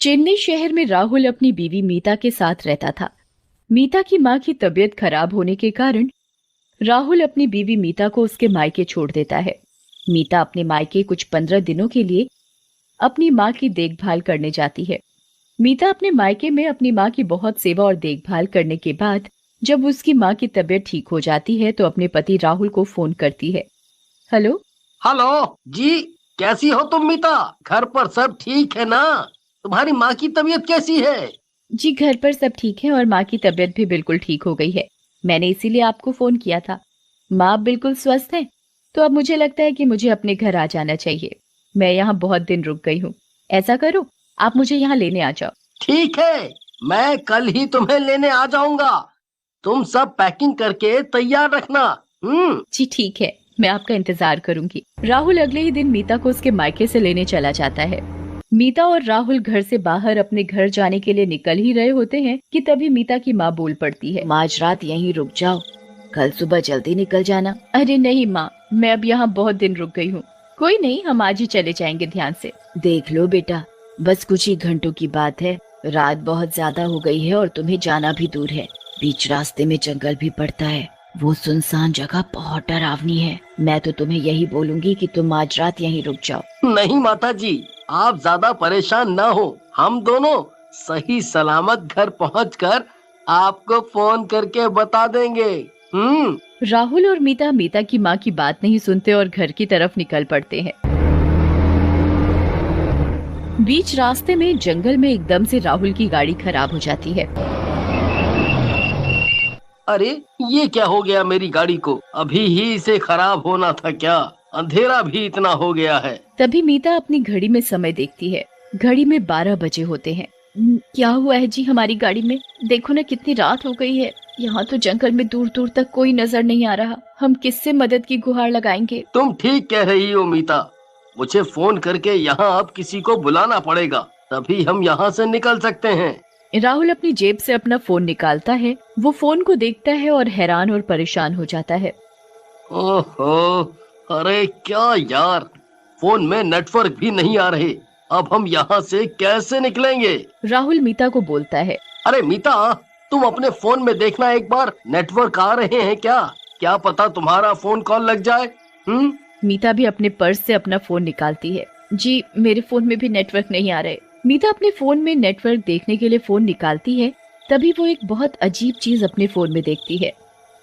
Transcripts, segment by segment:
चेन्नई शहर में राहुल अपनी बीवी मीता के साथ रहता था। मीता की मां की तबीयत खराब होने के कारण राहुल अपनी बीवी मीता को उसके मायके छोड़ देता है। मीता अपने मायके कुछ 15 दिनों के लिए अपनी मां की देखभाल करने जाती है। मीता अपने मायके में अपनी मां की बहुत सेवा और देखभाल करने के बाद जब उसकी मां की तबीयत ठीक हो जाती है तो अपने पति राहुल को फोन करती है। हेलो। हेलो जी। कैसी हो तुम मीता? घर पर सब ठीक है ना? तुम्हारी माँ की तबीयत कैसी है? जी, घर पर सब ठीक है और माँ की तबीयत भी बिल्कुल ठीक हो गई है। मैंने इसीलिए आपको फोन किया था। माँ अब बिल्कुल स्वस्थ है, तो अब मुझे लगता है कि मुझे अपने घर आ जाना चाहिए। मैं यहाँ बहुत दिन रुक गई हूँ। ऐसा करो, आप मुझे यहाँ लेने आ जाओ। ठीक है, मैं कल ही तुम्हें लेने आ जाऊंगा। तुम सब पैकिंग करके तैयार रखना। जी ठीक है, मैं आपका इंतजार करूंगी। राहुल अगले ही दिन मीता को उसके मायके से लेने चला जाता है। मीता और राहुल घर से बाहर अपने घर जाने के लिए निकल ही रहे होते हैं कि तभी मीता की माँ बोल पड़ती है। माँ, आज रात यहीं रुक जाओ, कल सुबह जल्दी निकल जाना। अरे नहीं माँ, मैं अब यहाँ बहुत दिन रुक गई हूँ। कोई नहीं, हम आज ही चले जाएंगे ध्यान से। देख लो बेटा, बस कुछ ही घंटों की बात है। रात बहुत ज्यादा हो गई है और तुम्हें जाना भी दूर है। बीच रास्ते में जंगल भी पड़ता है। वो सुनसान जगह बहुत डरावनी है। मैं तो तुम्हें यही बोलूंगी कि तुम आज रात यहीं रुक जाओ। नहीं माता जी, आप ज्यादा परेशान ना हो। हम दोनों सही सलामत घर पहुंचकर आपको फोन करके बता देंगे। राहुल और मीता मीता की माँ की बात नहीं सुनते और घर की तरफ निकल पड़ते हैं। बीच रास्ते में जंगल में एकदम से राहुल की गाड़ी खराब हो जाती है। अरे ये क्या हो गया मेरी गाड़ी को? अभी ही इसे खराब होना था क्या? अंधेरा भी इतना हो गया है। तभी मीता अपनी घड़ी में समय देखती है। घड़ी में 12 बजे होते हैं। क्या हुआ है जी हमारी गाड़ी में? देखो ना कितनी रात हो गई है। यहाँ तो जंगल में दूर दूर तक कोई नजर नहीं आ रहा। हम किससे मदद की गुहार लगाएंगे? तुम ठीक कह रही हो मीता। मुझे फोन करके यहाँ अब किसी को बुलाना पड़ेगा, तभी हम यहाँ से निकल सकते हैं। राहुल अपनी जेब से अपना फोन निकालता है। वो फोन को देखता है और हैरान और परेशान हो जाता है। ओहो, अरे क्या यार, फोन में नेटवर्क भी नहीं आ रहे। अब हम यहाँ से कैसे निकलेंगे? राहुल मीता को बोलता है। अरे मीता, तुम अपने फोन में देखना एक बार, नेटवर्क आ रहे हैं क्या? क्या पता तुम्हारा फोन कॉल लग जाए। मीता भी अपने पर्स से अपना फोन निकालती है। जी, मेरे फोन में भी नेटवर्क नहीं आ रहे। मीता अपने फोन में नेटवर्क देखने के लिए फोन निकालती है। तभी वो एक बहुत अजीब चीज अपने फोन में देखती है।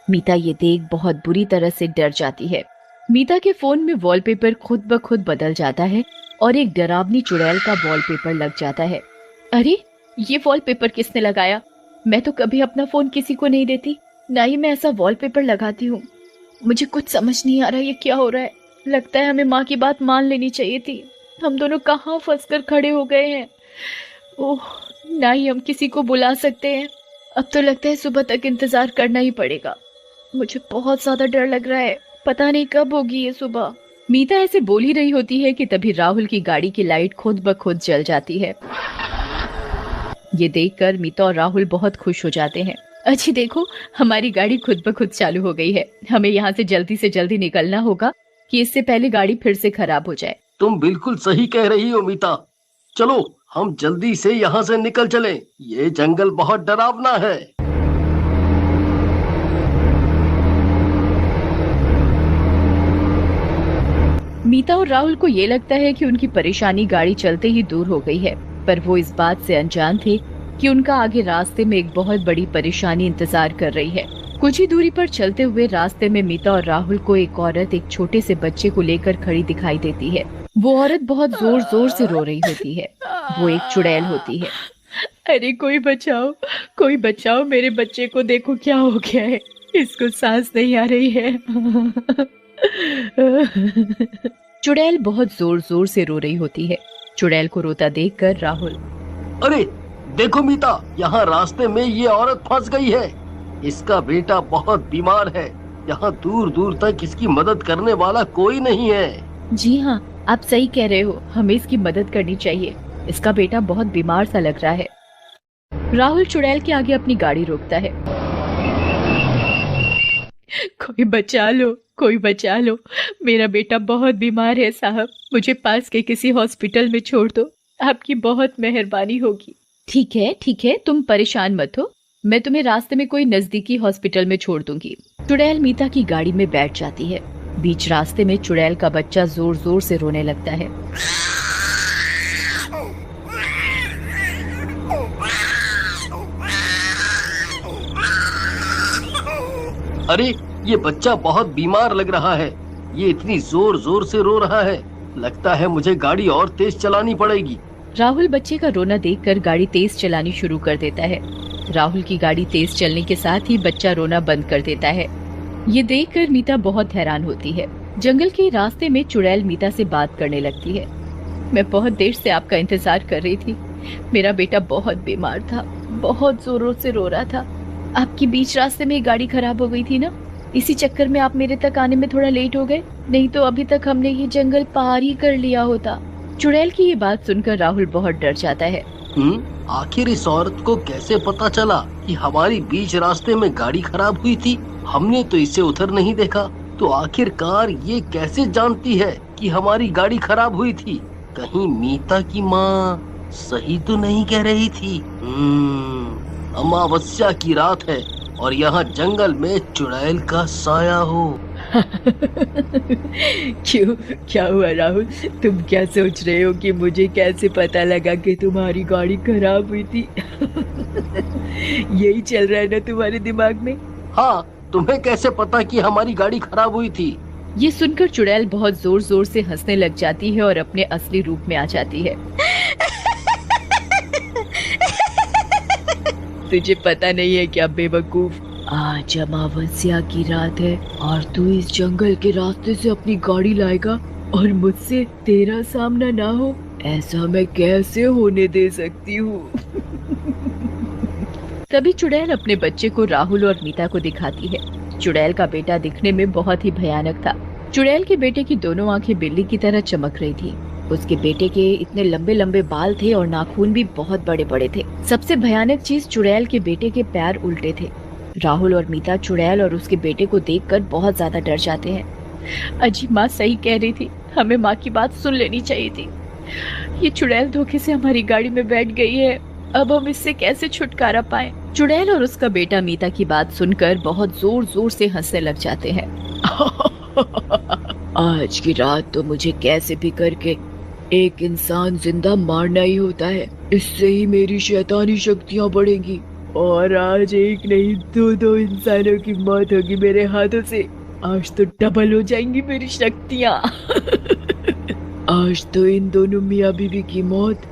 मीता ये देख बहुत बुरी तरह से डर जाती है। मीता के फोन में वॉलपेपर खुद ब खुद बदल जाता है और एक डरावनी चुड़ैल का वॉलपेपर लग जाता है। अरे, ये वॉलपेपर किसने लगाया? मैं तो कभी अपना फोन किसी को नहीं देती, ना ही मैं ऐसा वॉलपेपर लगाती हूँ। मुझे कुछ समझ नहीं आ रहा ये क्या हो रहा है। लगता है हमें माँ की बात मान लेनी चाहिए थी। हम दोनों कहाँ फंसकर खड़े हो गए हैं। ओह, ना ही हम किसी को बुला सकते हैं। अब तो लगता है सुबह तक इंतजार करना ही पड़ेगा। मुझे बहुत ज्यादा डर लग रहा है। पता नहीं कब होगी ये सुबह। मीता ऐसे बोल ही रही होती है कि तभी राहुल की गाड़ी की लाइट खुद ब खुद जल जाती है। ये देखकर मीता और राहुल बहुत खुश हो जाते हैं। अच्छी देखो, हमारी गाड़ी खुद ब खुद चालू हो गई है। हमें यहाँ से जल्दी निकलना होगा कि इससे पहले गाड़ी फिर से खराब हो जाए। तुम बिल्कुल सही कह रही हो मीता। चलो हम जल्दी से यहाँ से निकल चले। ये जंगल बहुत डरावना है। मीता और राहुल को ये लगता है कि उनकी परेशानी गाड़ी चलते ही दूर हो गई है, पर वो इस बात से अनजान थे कि उनका आगे रास्ते में एक बहुत बड़ी परेशानी इंतजार कर रही है। कुछ ही दूरी पर चलते हुए रास्ते में मीता और राहुल को एक औरत एक छोटे से बच्चे को लेकर खड़ी दिखाई देती है। वो औरत बहुत जोर जोर से रो रही होती है। वो एक चुड़ैल होती है। अरे कोई बचाओ मेरे बच्चे को, देखो क्या हो गया है। इसको सांस नहीं आ रही है। चुड़ैल बहुत जोर जोर से रो रही होती है। चुड़ैल को रोता देखकर राहुल, अरे देखो मीता, यहाँ रास्ते में ये औरत फंस गई है। इसका बेटा बहुत बीमार है। यहाँ दूर दूर तक इसकी मदद करने वाला कोई नहीं है। जी हाँ, आप सही कह रहे हो। हमें इसकी मदद करनी चाहिए। इसका बेटा बहुत बीमार सा लग रहा है। राहुल चुड़ैल के आगे अपनी गाड़ी रोकता है। कोई बचा लो, मेरा बेटा बहुत बीमार है साहब। मुझे पास के किसी हॉस्पिटल में छोड़ दो। आपकी बहुत मेहरबानी होगी। ठीक है, तुम परेशान मत हो। मैं तुम्हें रास्ते में कोई नजदीकी हॉस्पिटल में छोड़ दूंगी। चुड़ैल मीता की गाड़ी में बैठ जाती है। बीच रास्ते में चुड़ैल का बच्चा जोर जोर से रोने लगता है। अरे, ये बच्चा बहुत बीमार लग रहा है। ये इतनी जोर जोर से रो रहा है। लगता है मुझे गाड़ी और तेज चलानी पड़ेगी। राहुल बच्चे का रोना देखकर गाड़ी तेज चलानी शुरू कर देता है। राहुल की गाड़ी तेज चलने के साथ ही बच्चा रोना बंद कर देता है। ये देखकर मीता बहुत हैरान होती है। जंगल के रास्ते में चुड़ैल मीता से बात करने लगती है। मैं बहुत देर से आपका इंतजार कर रही थी। मेरा बेटा बहुत बीमार था, बहुत जोरों से रो रहा था। आपकी बीच रास्ते में गाड़ी खराब हो गई थी ना, इसी चक्कर में आप मेरे तक आने में थोड़ा लेट हो गए, नहीं तो अभी तक हमने ये जंगल पार ही कर लिया होता। चुड़ैल की ये बात सुनकर राहुल बहुत डर जाता है। आखिर इस औरत को कैसे पता चला कि हमारी बीच रास्ते में गाड़ी खराब हुई थी? हमने तो इसे उधर नहीं देखा, तो आखिरकार ये कैसे जानती है कि हमारी गाड़ी खराब हुई थी? कहीं मीता की माँ सही तो नहीं कह रही थी? अमावस्या की रात है और यहाँ जंगल में चुड़ैल का साया हो। क्यों, क्या हुआ राहुल? तुम क्या सोच रहे हो कि मुझे कैसे पता लगा कि तुम्हारी गाड़ी खराब हुई थी? यही चल रहा है ना तुम्हारे दिमाग में? हाँ, तुम्हें कैसे पता कि हमारी गाड़ी खराब हुई थी? ये सुनकर चुड़ैल बहुत जोर जोर से हंसने लग जाती है और अपने असली रूप में आ जाती है। तुझे पता नहीं है क्या बेवकूफ, आज अमावस्या की रात है और तू इस जंगल के रास्ते से अपनी गाड़ी लाएगा और मुझसे तेरा सामना ना हो, ऐसा मैं कैसे होने दे सकती हूँ? तभी चुड़ैल अपने बच्चे को राहुल और मीता को दिखाती है। चुड़ैल का बेटा दिखने में बहुत ही भयानक था। चुड़ैल के बेटे की दोनों आंखें बिल्ली की तरह चमक रही थी। उसके बेटे के इतने लंबे लंबे बाल थे और नाखून भी बहुत बड़े बड़े थे। सबसे भयानक चीज, चुड़ैल के बेटे के पैर उल्टे थे। राहुल और मीता चुड़ैल और उसके बेटे को देखकर बहुत ज्यादा डर जाते हैं। अजी, माँ सही कह रही थी, हमें माँ की बात सुन लेनी चाहिए थी। ये चुड़ैल धोखे से हमारी गाड़ी में बैठ गई है, अब हम इससे कैसे छुटकारा पाएं? चुड़ैल और उसका बेटा मीता की बात सुनकर बहुत जोर जोर से हंसने लग जाते हैं। आज की रात तो मुझे कैसे भी करके एक इंसान जिंदा मारना ही होता है, इससे ही मेरी शैतानी शक्तियाँ बढ़ेंगी और आज एक नहीं दो इंसानों की मौत होगी मेरे हाथों से। आज तो डबल हो जाएंगी मेरी शक्तियाँ। आज तो इन दोनों मियाँ बीवी की मौत